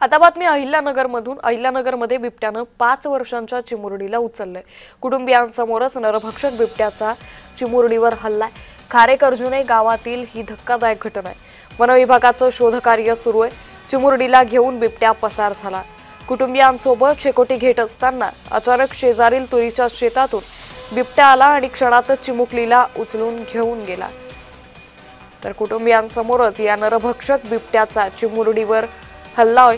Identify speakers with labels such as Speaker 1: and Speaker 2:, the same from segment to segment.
Speaker 1: आता बातमी अहिल्यानगरमध्ये बिबट्यानं 5 वर्षांच्या चिमुरडीला उचललंय। कुटुंबियांसमोरच नरभक्षक बिबट्याचा चिमुरडीवर हल्लाय। खारेकर्जुने गावातील ही धक्कादायक घटना आहे। वन विभागाचं शोधकार्य सुरू आहे। चिमुरडीला घेऊन बिबट्या पसार झाला। कुटुंबियांसोबत शेकोटी घेत असताना अचानक शेजारील तुरीच्या शेतातून बिबट्या आला आणि क्षणातच चिमुकलीला उचलून घेऊन गेला। तर कुटुंबियांसमोरच या नरभक्षक बिबट्याचा चिमुरडीवर हल्ला होय।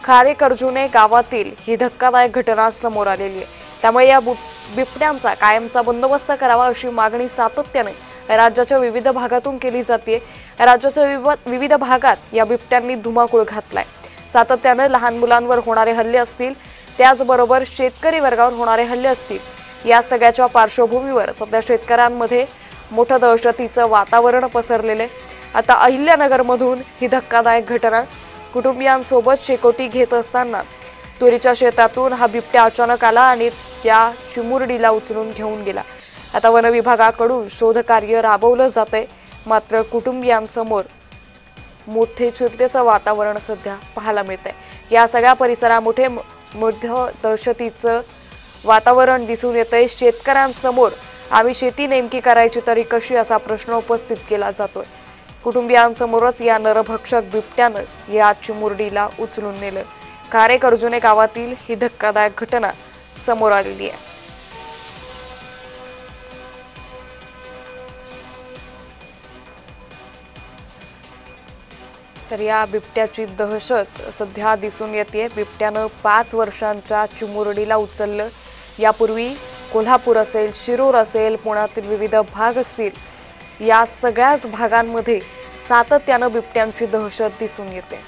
Speaker 1: खारेकर्जुने गावातील ही धक्कादायक घटना समोर आलेली आहे। त्यामुळे या बिबट्यांचा कायमचा बंदोबस्त करावा अशी मागणी सातत्याने राज्याच्या विविध भागातून केली जाते। राज्याच्या विविध भागात या बिबट्यांनी धुमाकूळ घातलाय। सातत्याने लहान मुलांवर होणारे हल्ले असतील, त्याचबरोबर शेतकरी वर्गावर होणारे हल्ले असतील, या सगळ्याच्या पार्श्वभूमीवर सध्या शेतकऱ्यांमध्ये मोठं दहशतीचं वातावरण पसरलेले। आता अहिल्यानगरमधून ही धक्कादायक घटना कुटुंबियांसोबत शेकोटी घेत असताना तुरीच्या शेतातून हा बिबट्या अचानक आला आणि त्या चिमुरडीला उचलून घेऊन गेला। आता वन विभागाकडून शोधकार्य राबवलं जातंय, मात्र कुटुंबियांसमोर मोठे चिंतेचं वातावरण सध्या पाहायला मिळतंय। या सगळ्या परिसरामध्ये मोठं दहशतीचं वातावरण दिसून येतंय। शेतकऱ्यांसमोर आम्ही शेती नेमकी करायची तरी कशी असा प्रश्न उपस्थित केला जातोय। कुटुंबियांसमोरच या नरभक्षक बिबट्यानं या चिमुरडीला उचलून नेलं। खारेकर्जुने गावातील ही धक्कादायक घटना समोर आलेली आहे। तर या बिबट्याची दहशत सध्या दिसून येते। बिबट्यानं 5 वर्षांच्या चिमुरडीला उचललं। यापूर्वी कोल्हापूर असेल, शिरूर असेल, पुण्यातील विविध भाग असतील, या सगळ्याच भागांमध्ये सातत्यानं बिबट्यांची दहशत दिसून येते।